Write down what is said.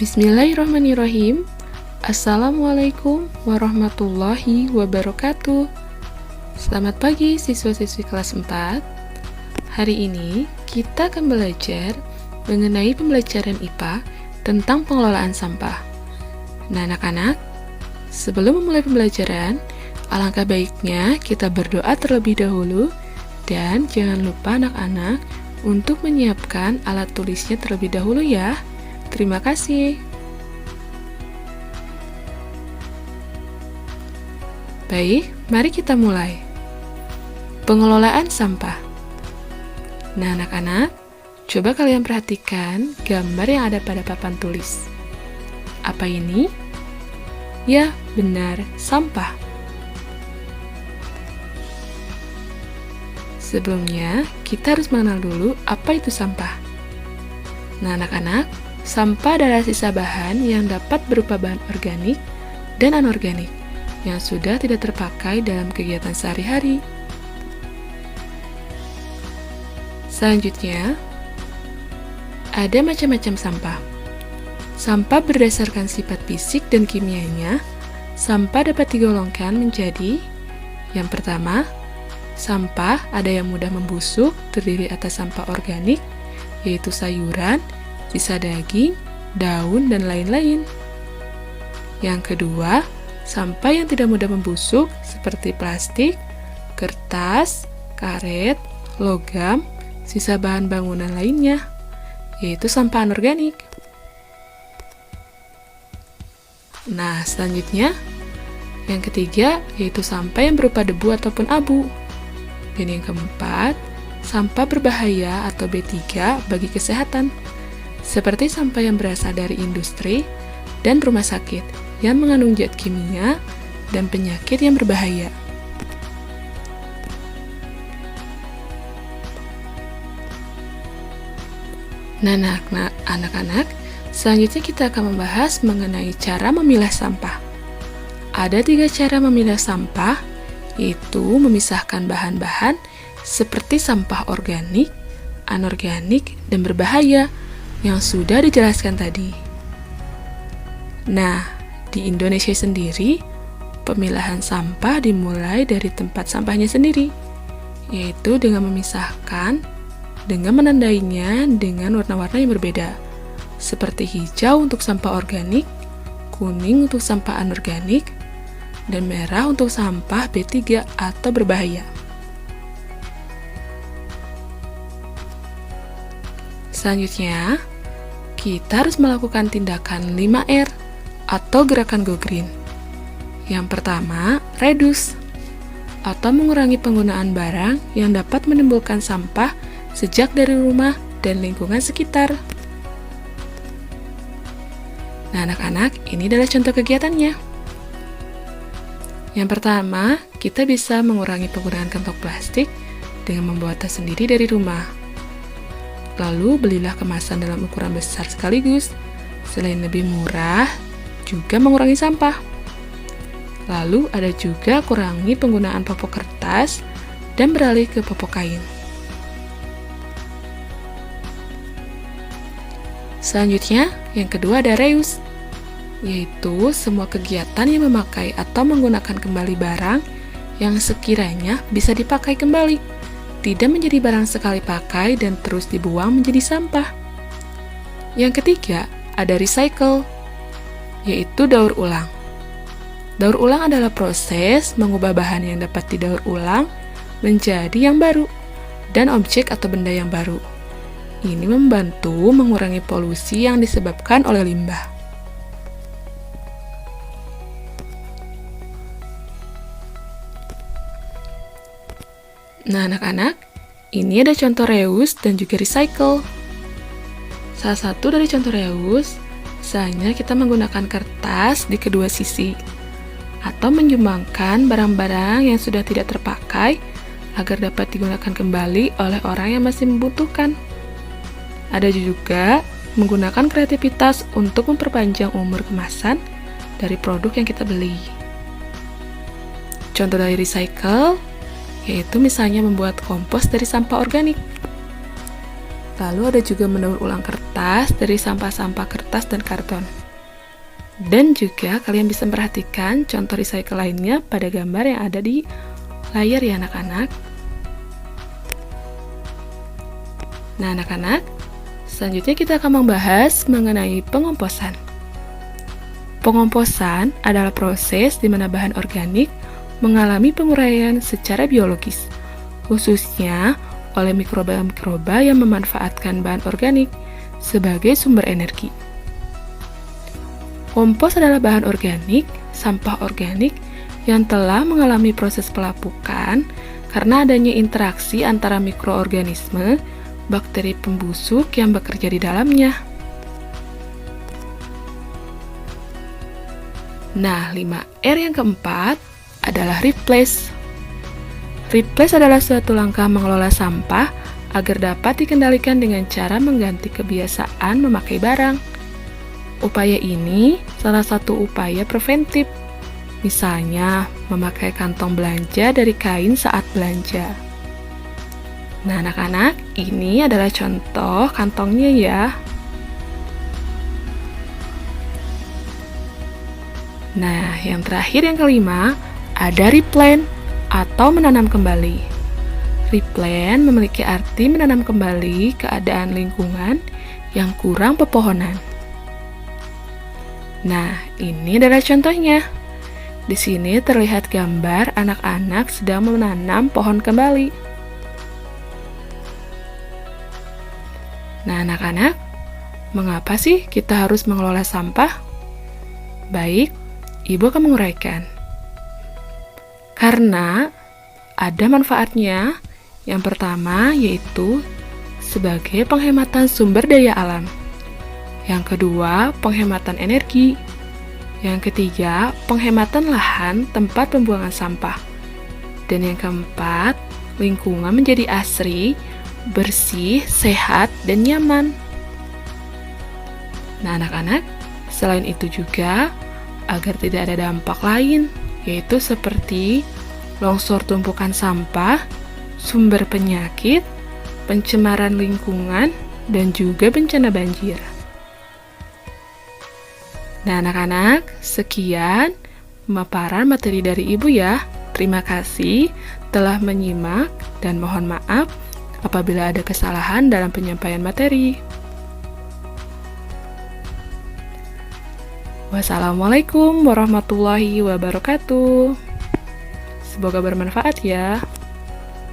Bismillahirrahmanirrahim. Assalamualaikum warahmatullahi wabarakatuh. Selamat pagi siswa-siswi kelas 4. Hari ini kita akan belajar mengenai pembelajaran IPA tentang pengelolaan sampah. Nah anak-anak, sebelum memulai pembelajaran, alangkah baiknya kita berdoa terlebih dahulu dan jangan lupa anak-anak untuk menyiapkan alat tulisnya terlebih dahulu ya. Terima kasih. Baik, mari kita mulai. Pengelolaan sampah. Nah, anak-anak, coba kalian perhatikan gambar yang ada pada papan tulis. Apa ini? Ya, benar, sampah. Sebelumnya, kita harus mengenal dulu apa itu sampah. Nah, anak-anak, sampah adalah sisa bahan yang dapat berupa bahan organik dan anorganik yang sudah tidak terpakai dalam kegiatan sehari-hari. Selanjutnya, ada macam-macam sampah. Sampah berdasarkan sifat fisik dan kimianya, sampah dapat digolongkan menjadi: yang pertama, sampah ada yang mudah membusuk, terdiri atas sampah organik, yaitu sayuran, sisa daging, daun, dan lain-lain. Yang kedua, sampah yang tidak mudah membusuk seperti plastik, kertas, karet, logam, sisa bahan bangunan lainnya, yaitu sampah anorganik. Nah, selanjutnya, yang ketiga yaitu sampah yang berupa debu ataupun abu. Dan yang keempat, sampah berbahaya atau B3 bagi kesehatan, seperti sampah yang berasal dari industri dan rumah sakit yang mengandung zat kimia dan penyakit yang berbahaya. Nah, anak-anak, selanjutnya kita akan membahas mengenai cara memilah sampah. Ada 3 cara memilah sampah, yaitu memisahkan bahan-bahan seperti sampah organik, anorganik, dan berbahaya yang sudah dijelaskan tadi. Nah, di Indonesia sendiri, pemilahan sampah dimulai dari tempat sampahnya sendiri, yaitu dengan memisahkan, dengan menandainya dengan warna-warna yang berbeda, seperti hijau untuk sampah organik, kuning untuk sampah anorganik, dan merah untuk sampah B3 atau berbahaya. Selanjutnya, kita harus melakukan tindakan 5R atau gerakan Go Green. Yang pertama, reduce atau mengurangi penggunaan barang yang dapat menimbulkan sampah sejak dari rumah dan lingkungan sekitar. Nah, anak-anak, ini adalah contoh kegiatannya. Yang pertama, kita bisa mengurangi penggunaan kantong plastik dengan membawa tas sendiri dari rumah. Lalu, belilah kemasan dalam ukuran besar sekaligus. Selain lebih murah, juga mengurangi sampah. Lalu, ada juga kurangi penggunaan popok kertas dan beralih ke popok kain. Selanjutnya, yang kedua ada reuse, yaitu semua kegiatan yang memakai atau menggunakan kembali barang yang sekiranya bisa dipakai kembali, tidak menjadi barang sekali pakai dan terus dibuang menjadi sampah. Yang ketiga, ada recycle, yaitu daur ulang. Daur ulang adalah proses mengubah bahan yang dapat didaur ulang menjadi yang baru dan objek atau benda yang baru. Ini membantu mengurangi polusi yang disebabkan oleh limbah. Nah, anak-anak, ini ada contoh reuse dan juga recycle. Salah satu dari contoh reuse, misalnya kita menggunakan kertas di kedua sisi, atau menyumbangkan barang-barang yang sudah tidak terpakai agar dapat digunakan kembali oleh orang yang masih membutuhkan. Ada juga menggunakan kreativitas untuk memperpanjang umur kemasan dari produk yang kita beli. Contoh dari recycle, yaitu misalnya membuat kompos dari sampah organik. Lalu ada juga mendaur ulang kertas dari sampah-sampah kertas kertas dan karton. Dan juga kalian bisa memperhatikan contoh recycle lainnya pada gambar yang ada di layar ya anak-anak. Nah anak-anak, selanjutnya kita akan membahas mengenai pengomposan. Pengomposan adalah proses di mana bahan organik mengalami penguraian secara biologis, khususnya oleh mikroba-mikroba yang memanfaatkan bahan organik sebagai sumber energi. Kompos adalah bahan organik, sampah organik yang telah mengalami proses pelapukan karena adanya interaksi antara mikroorganisme, bakteri pembusuk yang bekerja di dalamnya. Nah, 5R yang keempat adalah replace. Replace adalah suatu langkah mengelola sampah agar dapat dikendalikan dengan cara mengganti kebiasaan memakai barang. Upaya ini salah satu upaya preventif, misalnya memakai kantong belanja dari kain saat belanja. Nah anak-anak, ini adalah contoh kantongnya ya. Nah, yang terakhir yang kelima, ada replant atau menanam kembali. Replant memiliki arti menanam kembali keadaan lingkungan yang kurang pepohonan. Nah, ini adalah contohnya. Di sini terlihat gambar anak-anak sedang menanam pohon kembali. Nah, anak-anak, mengapa sih kita harus mengelola sampah? Baik, Ibu akan menguraikan. Karena ada manfaatnya. Yang pertama yaitu sebagai penghematan sumber daya alam. Yang kedua, penghematan energi. Yang ketiga, penghematan lahan tempat pembuangan sampah. Dan yang keempat, lingkungan menjadi asri, bersih, sehat, dan nyaman. Nah anak-anak, selain itu juga agar tidak ada dampak lain, yaitu seperti longsor tumpukan sampah, sumber penyakit, pencemaran lingkungan, dan juga bencana banjir. Nah anak-anak, sekian pemaparan materi dari Ibu ya. Terima kasih telah menyimak dan mohon maaf apabila ada kesalahan dalam penyampaian materi. Wassalamualaikum warahmatullahi wabarakatuh. Semoga bermanfaat ya.